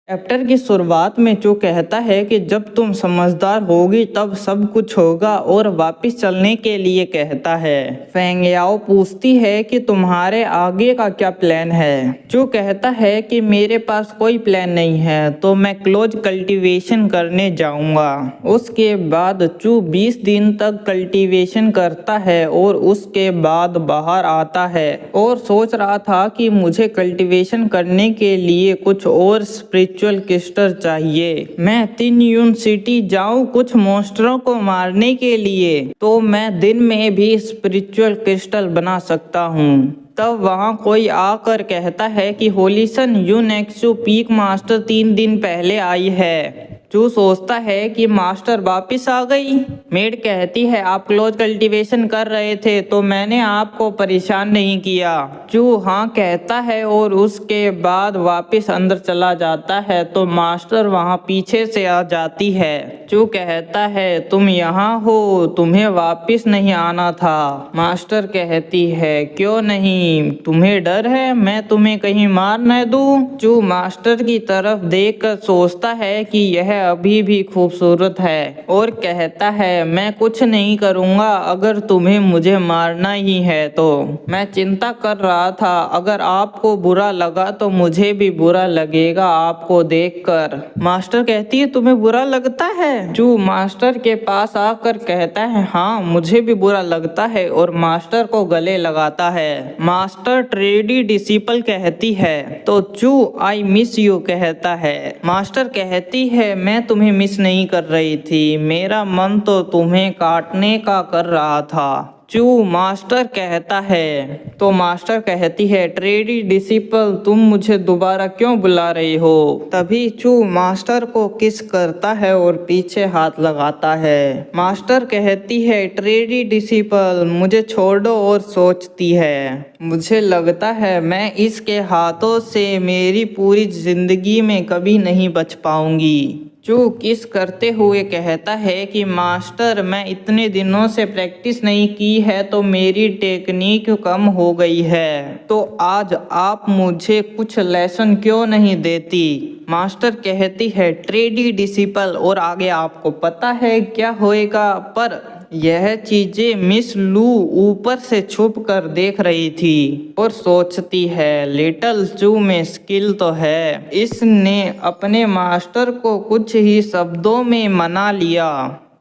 Chapter की शुरुआत में चू कहता है कि जब तुम समझदार होगी तब सब कुछ होगा और वापस चलने के लिए कहता है। फेंग याओ पूछती है कि तुम्हारे आगे का क्या प्लान है। चू कहता है कि मेरे पास कोई प्लान नहीं है, तो मैं क्लोज कल्टीवेशन करने जाऊंगा। उसके बाद चू 20 दिन तक कल्टीवेशन करता है और उसके बाद बाहर आता है और सोच रहा था कि मुझे कल्टीवेशन करने के लिए कुछ और स्पिरिचुअल क्रिस्टल चाहिए। मैं 3 यून सिटी जाऊं कुछ मॉन्स्टरों को मारने के लिए, तो मैं दिन में भी स्पिरिचुअल क्रिस्टल बना सकता हूँ। तब वहाँ कोई आकर कहता है कि होलिसन यूनेक्सू पीक मास्टर 3 दिन पहले आई है। चू सोचता है कि मास्टर वापिस आ गई। मेड कहती है आप क्लोज कल्टीवेशन कर रहे थे तो मैंने आपको परेशान नहीं किया। चू हाँ कहता है और उसके बाद वापिस अंदर चला जाता है तो मास्टर वहाँ पीछे से आ जाती है। चू कहता है तुम यहाँ हो, तुम्हें वापिस नहीं आना था। मास्टर कहती है क्यों नहीं, तुम्हें डर है मैं तुम्हें कहीं मार न दूं। चू मास्टर की तरफ देखकर सोचता है कि यह अभी भी खूबसूरत है और कहता है मैं कुछ नहीं करूँगा अगर तुम्हें मुझे मारना ही है तो। मैं चिंता कर रहा था, अगर आपको बुरा लगा तो मुझे भी बुरा लगेगा आपको देखकर। मास्टर कहती है तुम्हें बुरा लगता है। चू मास्टर के पास आकर कहता है हाँ मुझे भी बुरा लगता है और मास्टर को गले लगाता है। मास्टर ट्रेडी डिसिपल कहती है तो चू आई मिस यू कहता है। मास्टर कहती है मैं तुम्हें मिस नहीं कर रही थी, मेरा मन तो तुम्हें काटने का कर रहा था। चू मास्टर कहता है तो मास्टर कहती है ट्रेडी डिसिपल तुम मुझे दोबारा क्यों बुला रही हो। तभी चू मास्टर को किस करता है और पीछे हाथ लगाता है। मास्टर कहती है ट्रेडी डिसिपल मुझे छोड़ दो और सोचती है मुझे लगता है मैं इसके हाथों से मेरी पूरी जिंदगी में कभी नहीं बच पाऊंगी। चू किस करते हुए कहता है कि मास्टर मैं इतने दिनों से प्रैक्टिस नहीं की है तो मेरी टेक्निक कम हो गई है, तो आज आप मुझे कुछ लेसन क्यों नहीं देती। मास्टर कहती है ट्रेडी डिसिपल और आगे आपको पता है क्या होएगा, पर यह चीजें मिस लू ऊपर से छुप कर देख रही थी और सोचती है लिटिल चू में स्किल तो है, इसने अपने मास्टर को कुछ ही शब्दों में मना लिया।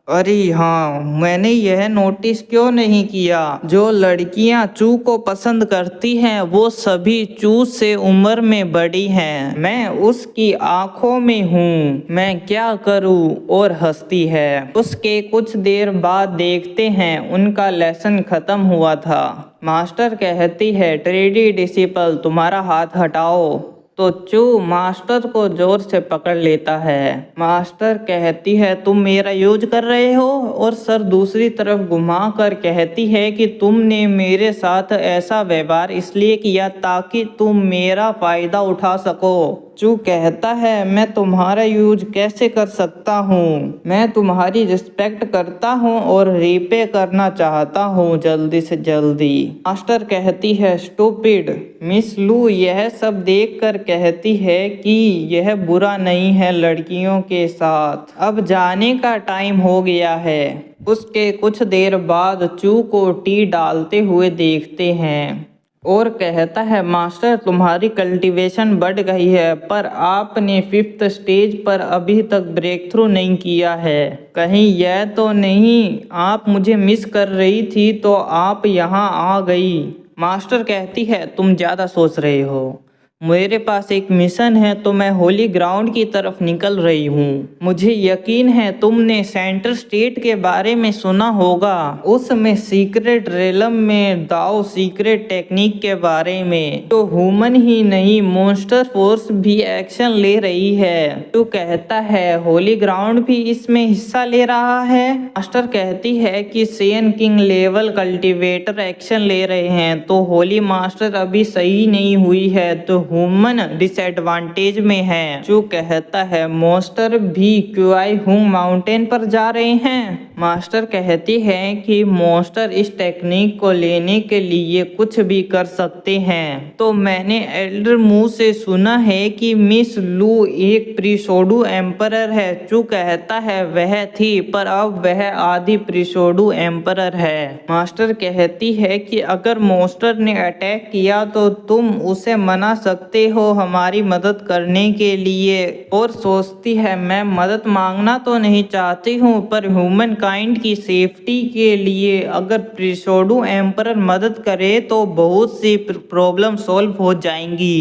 अरे हाँ मैंने यह नोटिस क्यों नहीं किया, जो लड़कियां चू को पसंद करती हैं वो सभी चू से उम्र में बड़ी हैं, मैं उसकी आंखों में हूँ, मैं क्या करूँ, और हंसती है। उसके कुछ देर बाद देखते हैं उनका लेसन खत्म हुआ था। मास्टर कहती है ट्रेडी डिसिपल तुम्हारा हाथ हटाओ, तो चू मास्टर को जोर से पकड़ लेता है। मास्टर कहती है तुम मेरा यूज कर रहे हो, और सर दूसरी तरफ घुमा कर कहती है कि तुमने मेरे साथ ऐसा व्यवहार इसलिए किया ताकि तुम मेरा फायदा उठा सको। चू कहता है मैं तुम्हारा यूज कैसे कर सकता हूँ, मैं तुम्हारी रिस्पेक्ट करता हूँ और रीपे करना चाहता हूँ जल्दी से जल्दी। मास्टर कहती है स्टूपिड। मिस लू यह सब देखकर कहती है कि यह बुरा नहीं है लड़कियों के साथ, अब जाने का टाइम हो गया है। उसके कुछ देर बाद चू को टी डालते हुए देखते हैं और कहता है मास्टर तुम्हारी कल्टीवेशन बढ़ गई है, पर आपने 5th स्टेज पर अभी तक ब्रेक थ्रू नहीं किया है, कहीं यह तो नहीं आप मुझे मिस कर रही थी तो आप यहाँ आ गई। मास्टर कहती है तुम ज़्यादा सोच रहे हो, मेरे पास एक मिशन है तो मैं होली ग्राउंड की तरफ निकल रही हूँ। मुझे यकीन है तुमने सेंटर स्टेट के बारे में सुना होगा, उसमें सीक्रेट रेलम में दाओ सीक्रेट टेक्निक के बारे में, तो ह्यूमन ही नहीं मॉन्स्टर फोर्स भी एक्शन ले रही है। तो कहता है होली ग्राउंड भी इसमें हिस्सा ले रहा है। मास्टर कहती है कि Sen king level cultivator action ले रहे हैं, तो होली मास्टर अभी सही नहीं हुई है, तो ह्यूमन डिसएडवांटेज में है। चू कहता है मास्टर भी क्यूआई हुंग माउंटेन पर जा रहे हैं। मास्टर कहती है कि मास्टर इस टेक्निक को लेने के लिए कुछ भी कर सकते हैं। तो मैंने एल्डर मुंह से सुना है कि मिस लू एक प्रीसोडु एम्परर है। चू कहता है वह थी, पर अब वह आधी प्रीसोडु एम्परर है। मास्टर कहती है कि अगर मास्टर ने अटैक किया तो तुम उसे मना सकते हो हमारी मदद करने के लिए। और सोचती है मैं मदद मांगना तो नहीं चाहती हूँ, पर ह्यूमन काइंड की सेफ्टी के लिए अगर प्रीसोडु एम्परर मदद करे तो बहुत सी प्रॉब्लम सॉल्व हो जाएंगी।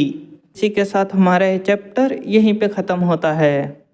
इसी के साथ हमारा ये चैप्टर यहीं पे ख़त्म होता है।